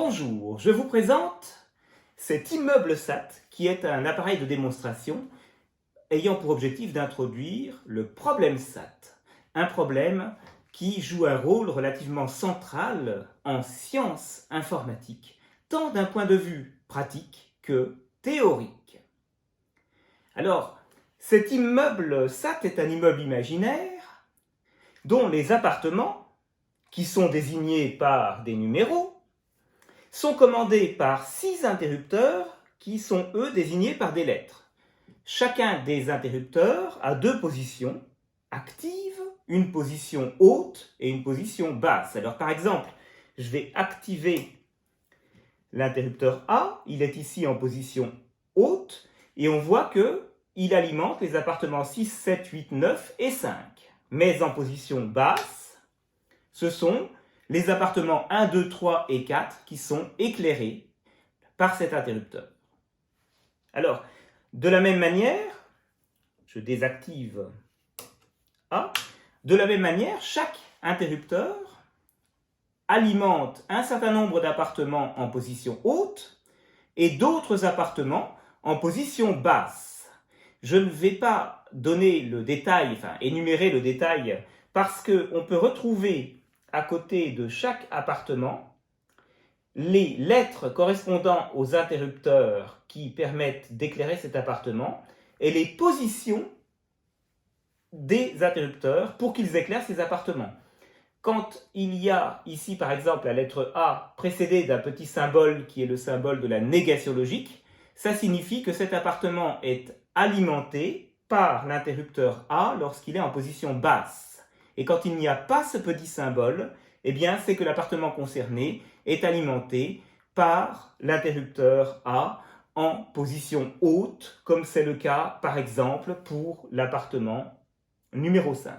Bonjour, je vous présente cet immeuble SAT qui est un appareil de démonstration ayant pour objectif d'introduire le problème SAT, un problème qui joue un rôle relativement central en sciences informatiques, tant d'un point de vue pratique que théorique. Alors, cet immeuble SAT est un immeuble imaginaire dont les appartements, qui sont désignés par des numéros, sont commandés par 6 interrupteurs qui sont, eux, désignés par des lettres. Chacun des interrupteurs a 2 positions actives, une position haute et une position basse. Alors, par exemple, je vais activer l'interrupteur A, il est ici en position haute, et on voit qu'il alimente les appartements 6, 7, 8, 9 et 5. Mais en position basse, ce sont les appartements 1, 2, 3 et 4 qui sont éclairés par cet interrupteur. Alors, de la même manière, je désactive A, de la même manière, chaque interrupteur alimente un certain nombre d'appartements en position haute et d'autres appartements en position basse. Je ne vais pas donner le détail, énumérer le détail, parce qu'on peut retrouver à côté de chaque appartement les lettres correspondant aux interrupteurs qui permettent d'éclairer cet appartement et les positions des interrupteurs pour qu'ils éclairent ces appartements. Quand il y a ici par exemple la lettre A précédée d'un petit symbole qui est le symbole de la négation logique, ça signifie que cet appartement est alimenté par l'interrupteur A lorsqu'il est en position basse. Et quand il n'y a pas ce petit symbole, eh bien, c'est que l'appartement concerné est alimenté par l'interrupteur A en position haute, comme c'est le cas, par exemple, pour l'appartement numéro 5.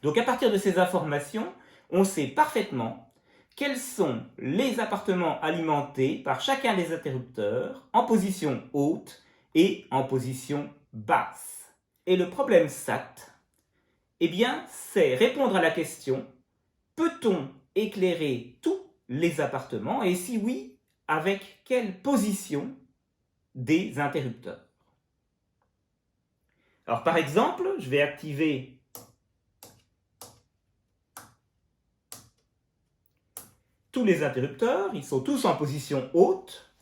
Donc, à partir de ces informations, on sait parfaitement quels sont les appartements alimentés par chacun des interrupteurs en position haute et en position basse. Et le problème SAT, eh bien, c'est répondre à la question, peut-on éclairer tous les appartements et si oui, avec quelle position des interrupteurs? Alors, par exemple, je vais activer tous les interrupteurs, ils sont tous en position haute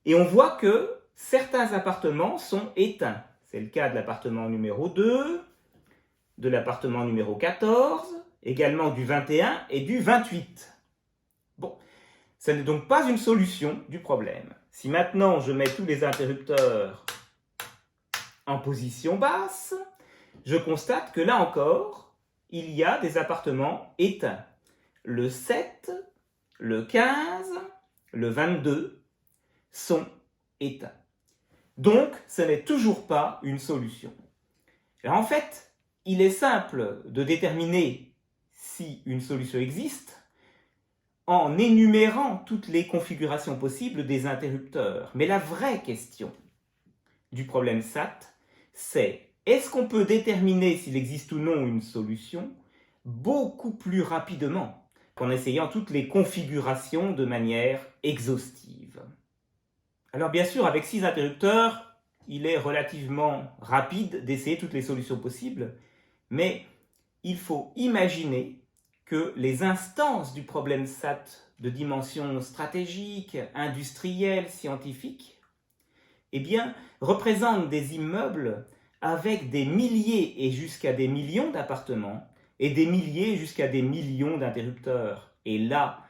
et on voit que certains appartements sont éteints. C'est le cas de l'appartement numéro 2, de l'appartement numéro 14, également du 21 et du 28. Bon, ce n'est donc pas une solution du problème. Si maintenant je mets tous les interrupteurs en position basse, je constate que là encore, il y a des appartements éteints. Le 7, le 15, le 22 sont éteints. Donc, ce n'est toujours pas une solution. Alors, en fait, il est simple de déterminer si une solution existe en énumérant toutes les configurations possibles des interrupteurs. Mais la vraie question du problème SAT, c'est est-ce qu'on peut déterminer s'il existe ou non une solution beaucoup plus rapidement qu'en essayant toutes les configurations de manière exhaustive? Alors bien sûr, avec 6 interrupteurs, il est relativement rapide d'essayer toutes les solutions possibles, mais il faut imaginer que les instances du problème SAT de dimension stratégique, industrielle, scientifique, eh bien, représentent des immeubles avec des milliers et jusqu'à des millions d'appartements et des milliers jusqu'à des millions d'interrupteurs. Et là,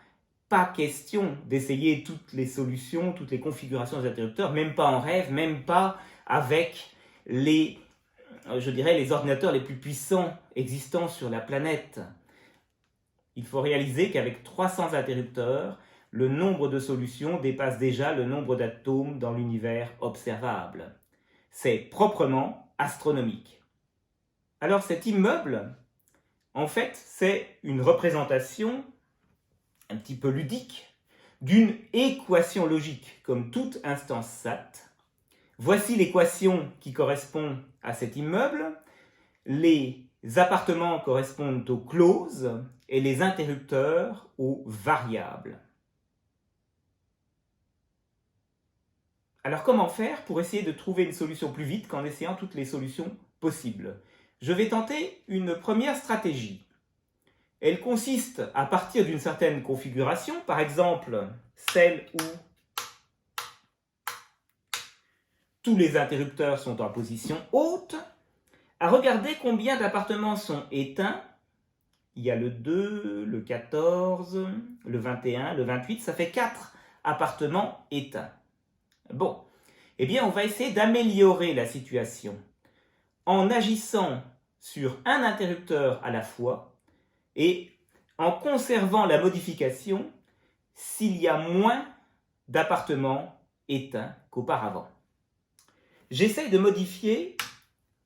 pas question d'essayer toutes les solutions, toutes les configurations des interrupteurs, même pas en rêve, même pas avec les ordinateurs les plus puissants existants sur la planète. Il faut réaliser qu'avec 300 interrupteurs, le nombre de solutions dépasse déjà le nombre d'atomes dans l'univers observable. C'est proprement astronomique. Alors cet immeuble, en fait, c'est une représentation un petit peu ludique d'une équation logique, comme toute instance SAT. Voici l'équation qui correspond à cet immeuble. Les appartements correspondent aux clauses et les interrupteurs aux variables. Alors comment faire pour essayer de trouver une solution plus vite qu'en essayant toutes les solutions possibles? Je vais tenter une première stratégie. Elle consiste à partir d'une certaine configuration, par exemple celle où tous les interrupteurs sont en position haute, à regarder combien d'appartements sont éteints. Il y a le 2, le 14, le 21, le 28, ça fait 4 appartements éteints. Bon, eh bien on va essayer d'améliorer la situation en agissant sur un interrupteur à la fois et en conservant la modification s'il y a moins d'appartements éteints qu'auparavant. J'essaye de modifier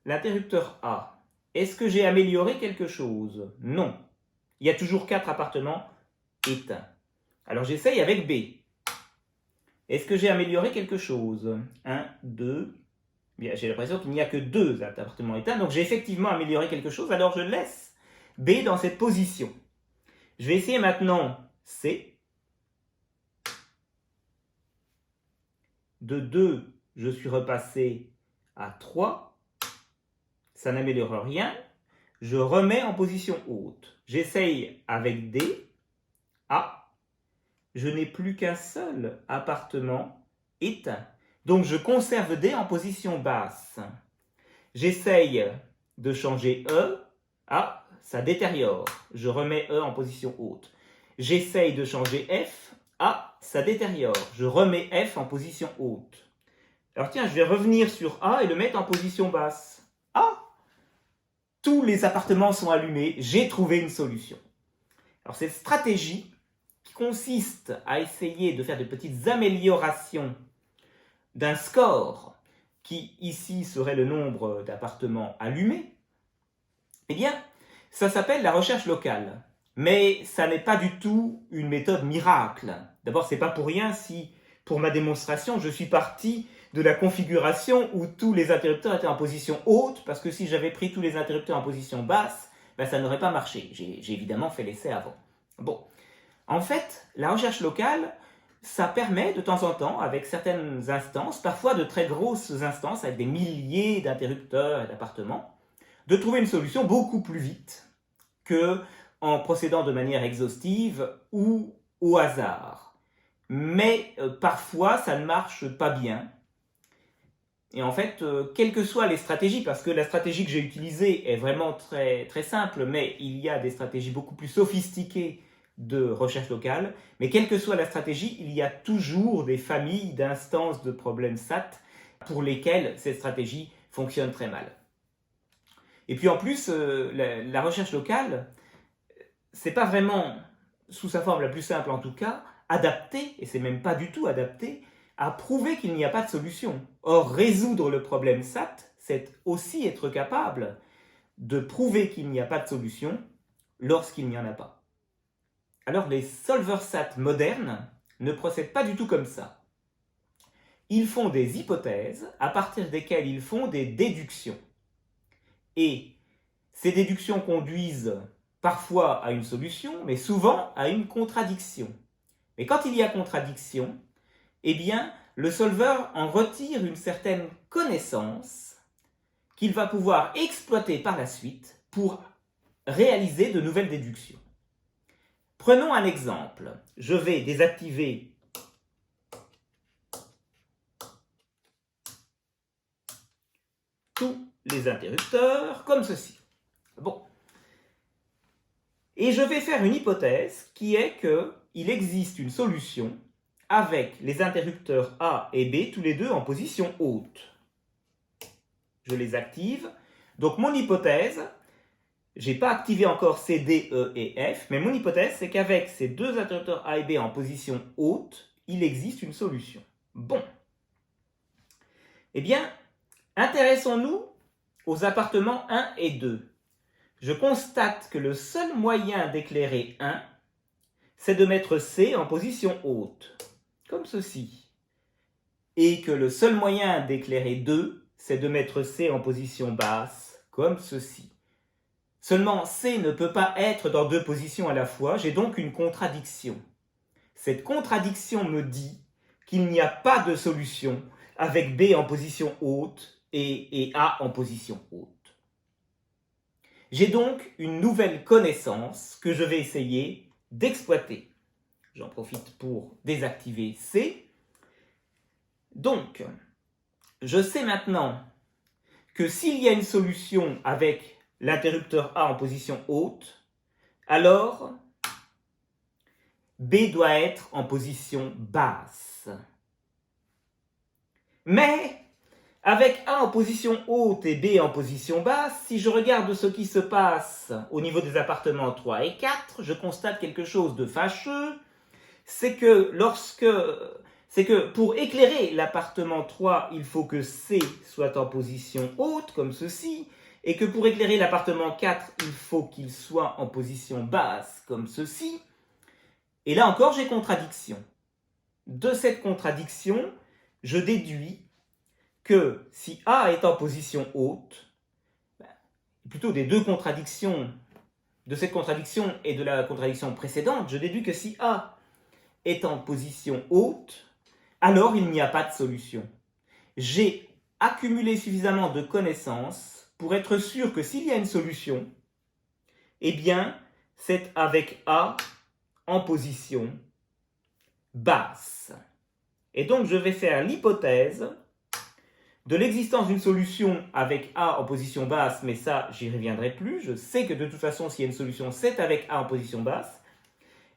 l'interrupteur A. Est-ce que j'ai amélioré quelque chose? Non. Il y a toujours 4 appartements éteints. Alors j'essaye avec B. Est-ce que j'ai amélioré quelque chose? 1, 2. Bien, j'ai l'impression qu'il n'y a que 2 appartements éteints. Donc j'ai effectivement amélioré quelque chose. Alors je laisse B dans cette position. Je vais essayer maintenant C. De 2, je suis repassé à 3. Ça n'améliore rien. Je remets en position haute. J'essaye avec D. A. Je n'ai plus qu'un seul appartement éteint. Donc je conserve D en position basse. J'essaye de changer E. Ah, ça détériore. Je remets E en position haute. J'essaye de changer F. Ah, ça détériore. Je remets F en position haute. Alors tiens, je vais revenir sur A et le mettre en position basse. Ah, tous les appartements sont allumés. J'ai trouvé une solution. Alors cette stratégie qui consiste à essayer de faire de petites améliorations d'un score qui ici serait le nombre d'appartements allumés, eh bien, ça s'appelle la recherche locale. Mais ça n'est pas du tout une méthode miracle. D'abord, c'est pas pour rien si, pour ma démonstration, je suis parti de la configuration où tous les interrupteurs étaient en position haute, parce que si j'avais pris tous les interrupteurs en position basse, ben ça n'aurait pas marché. J'ai évidemment fait l'essai avant. Bon. En fait, la recherche locale, ça permet de temps en temps, avec certaines instances, parfois de très grosses instances, avec des milliers d'interrupteurs et d'appartements, de trouver une solution beaucoup plus vite qu'en procédant de manière exhaustive ou au hasard. Mais parfois, ça ne marche pas bien. Et en fait, quelles que soient les stratégies, parce que la stratégie que j'ai utilisée est vraiment très, très simple, mais il y a des stratégies beaucoup plus sophistiquées de recherche locale, mais quelle que soit la stratégie, il y a toujours des familles d'instances de problèmes SAT pour lesquelles cette stratégie fonctionne très mal. Et puis en plus, la recherche locale, c'est pas vraiment, sous sa forme la plus simple en tout cas, adaptée, et c'est même pas du tout adapté, à prouver qu'il n'y a pas de solution. Or, résoudre le problème SAT, c'est aussi être capable de prouver qu'il n'y a pas de solution lorsqu'il n'y en a pas. Alors les solvers SAT modernes ne procèdent pas du tout comme ça. Ils font des hypothèses à partir desquelles ils font des déductions. Et ces déductions conduisent parfois à une solution, mais souvent à une contradiction. Mais quand il y a contradiction, eh bien, le solver en retire une certaine connaissance qu'il va pouvoir exploiter par la suite pour réaliser de nouvelles déductions. Prenons un exemple. Je vais désactiver tous les interrupteurs comme ceci. Bon. Et je vais faire une hypothèse qui est qu'il existe une solution avec les interrupteurs A et B, tous les deux en position haute. Je les active. Donc mon hypothèse, je n'ai pas activé encore C, D, E et F, mais mon hypothèse, c'est qu'avec ces deux interrupteurs A et B en position haute, il existe une solution. Bon. Eh bien, intéressons-nous aux appartements 1 et 2. Je constate que le seul moyen d'éclairer 1, c'est de mettre C en position haute, comme ceci. Et que le seul moyen d'éclairer 2, c'est de mettre C en position basse, comme ceci. Seulement, C ne peut pas être dans deux positions à la fois, j'ai donc une contradiction. Cette contradiction me dit qu'il n'y a pas de solution avec B en position haute et A en position haute. J'ai donc une nouvelle connaissance que je vais essayer d'exploiter. J'en profite pour désactiver C. Donc, je sais maintenant que s'il y a une solution avec l'interrupteur A en position haute, alors B doit être en position basse. Mais avec A en position haute et B en position basse, si je regarde ce qui se passe au niveau des appartements 3 et 4, je constate quelque chose de fâcheux, c'est que pour éclairer l'appartement 3, il faut que C soit en position haute, comme ceci, et que pour éclairer l'appartement 4, il faut qu'il soit en position basse, comme ceci. Et là encore, j'ai contradiction. De cette contradiction, je déduis que si A est en position haute, plutôt des deux contradictions, de cette contradiction et de la contradiction précédente, je déduis que si A est en position haute, alors il n'y a pas de solution. J'ai accumulé suffisamment de connaissances pour être sûr que s'il y a une solution, eh bien, c'est avec A en position basse. Et donc, je vais faire l'hypothèse de l'existence d'une solution avec A en position basse, mais ça, j'y reviendrai plus. Je sais que de toute façon, s'il y a une solution, c'est avec A en position basse.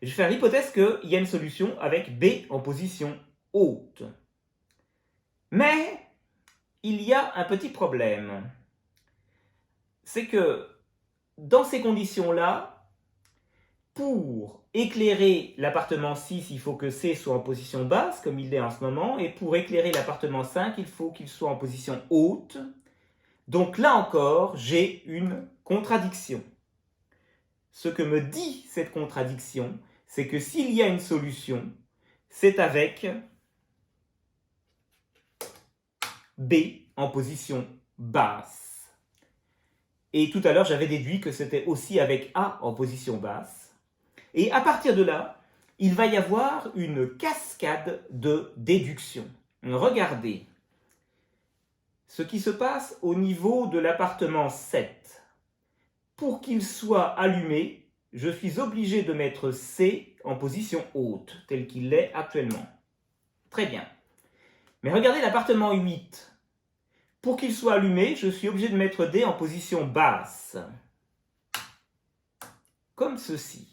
Je vais faire l'hypothèse qu'il y a une solution avec B en position haute. Mais il y a un petit problème. C'est que dans ces conditions-là, pour éclairer l'appartement 6, il faut que C soit en position basse, comme il l'est en ce moment, et pour éclairer l'appartement 5, il faut qu'il soit en position haute. Donc là encore, j'ai une contradiction. Ce que me dit cette contradiction, c'est que s'il y a une solution, c'est avec B en position basse. Et tout à l'heure, j'avais déduit que c'était aussi avec A en position basse. Et à partir de là, il va y avoir une cascade de déduction. Regardez ce qui se passe au niveau de l'appartement 7. Pour qu'il soit allumé, je suis obligé de mettre C en position haute, tel qu'il l'est actuellement. Très bien. Mais regardez l'appartement 8. Pour qu'il soit allumé, je suis obligé de mettre D en position basse. Comme ceci.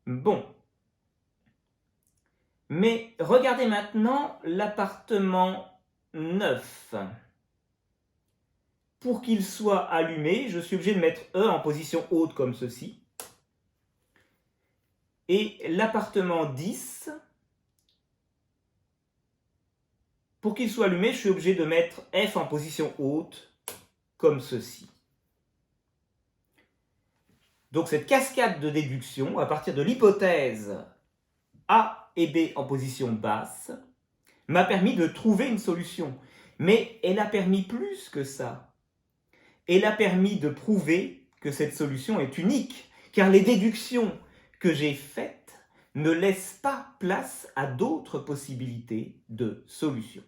Bon. Mais regardez maintenant l'appartement 9. Pour qu'il soit allumé, je suis obligé de mettre E en position haute comme ceci. Et l'appartement 10, pour qu'il soit allumé, je suis obligé de mettre F en position haute comme ceci. Donc cette cascade de déduction, à partir de l'hypothèse A et B en position basse, m'a permis de trouver une solution. Mais elle a permis plus que ça. Elle a permis de prouver que cette solution est unique, car les déductions que j'ai faites ne laissent pas place à d'autres possibilités de solutions.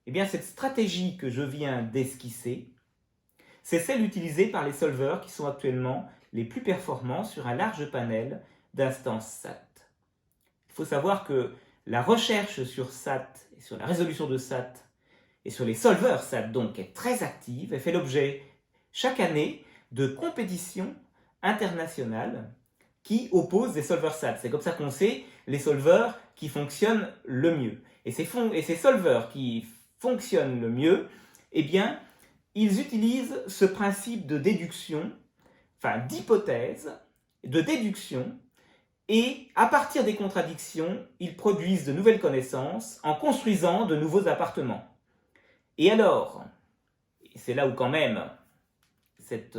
Eh bien, cette stratégie que je viens d'esquisser, c'est celle utilisée par les solveurs qui sont actuellement les plus performants sur un large panel d'instances SAT. Il faut savoir que la recherche sur SAT et sur la résolution de SAT et sur les solveurs SAT donc est très active et fait l'objet chaque année de compétitions internationales qui opposent des solveurs SAT. C'est comme ça qu'on sait les solveurs qui fonctionnent le mieux. Et ces solveurs qui fonctionnent le mieux, eh bien, ils utilisent ce principe de déduction, enfin d'hypothèse, de déduction, et à partir des contradictions, ils produisent de nouvelles connaissances en construisant de nouveaux appartements. Et alors, c'est là où quand même cette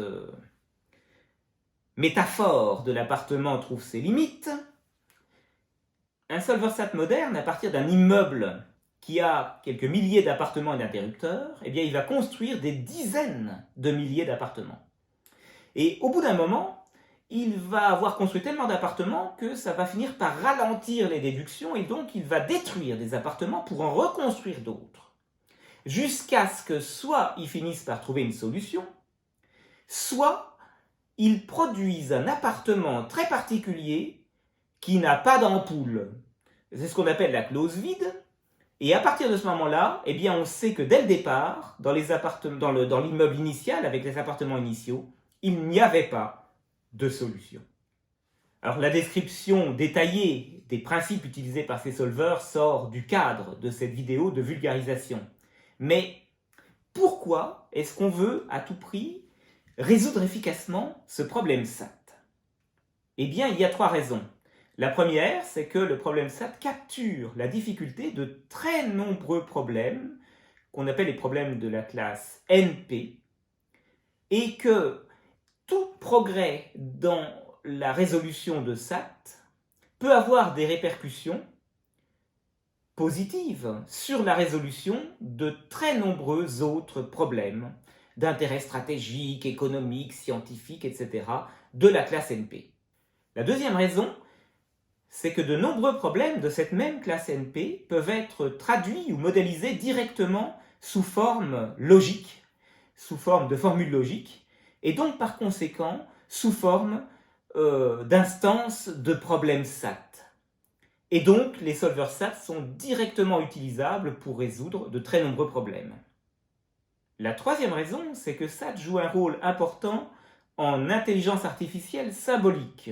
métaphore de l'appartement trouve ses limites, un solver SAT moderne, à partir d'un immeuble qui a quelques milliers d'appartements et d'interrupteurs, eh bien, il va construire des dizaines de milliers d'appartements. Et au bout d'un moment, il va avoir construit tellement d'appartements que ça va finir par ralentir les déductions et donc il va détruire des appartements pour en reconstruire d'autres. Jusqu'à ce que soit il finisse par trouver une solution, soit il produise un appartement très particulier qui n'a pas d'ampoule. C'est ce qu'on appelle la clause vide. Et à partir de ce moment-là, eh bien, on sait que dès le départ, dans l'immeuble initial, avec les appartements initiaux, il n'y avait pas de solution. Alors la description détaillée des principes utilisés par ces solveurs sort du cadre de cette vidéo de vulgarisation. Mais pourquoi est-ce qu'on veut à tout prix résoudre efficacement ce problème SAT? Eh bien, il y a 3 raisons. La première, c'est que le problème SAT capture la difficulté de très nombreux problèmes, qu'on appelle les problèmes de la classe NP, et que tout progrès dans la résolution de SAT peut avoir des répercussions positives sur la résolution de très nombreux autres problèmes d'intérêt stratégique, économique, scientifique, etc. de la classe NP. La deuxième raison, c'est que de nombreux problèmes de cette même classe NP peuvent être traduits ou modélisés directement sous forme logique, sous forme de formules logiques, et donc par conséquent sous forme d'instances de problèmes SAT. Et donc les solveurs SAT sont directement utilisables pour résoudre de très nombreux problèmes. La troisième raison, c'est que SAT joue un rôle important en intelligence artificielle symbolique,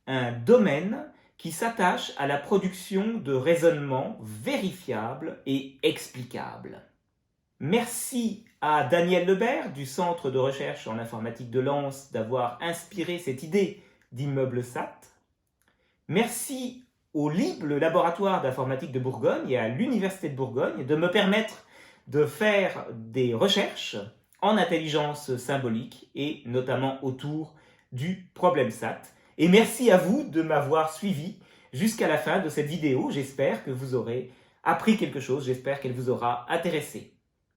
un domaine qui s'attache à la production de raisonnements vérifiables et explicables. Merci à Daniel Lebert du Centre de recherche en informatique de Lens d'avoir inspiré cette idée d'immeuble SAT. Merci au LIB, le laboratoire d'informatique de Bourgogne, et à l'Université de Bourgogne de me permettre de faire des recherches en intelligence symbolique et notamment autour du problème SAT. Et merci à vous de m'avoir suivi jusqu'à la fin de cette vidéo. J'espère que vous aurez appris quelque chose, j'espère qu'elle vous aura intéressé.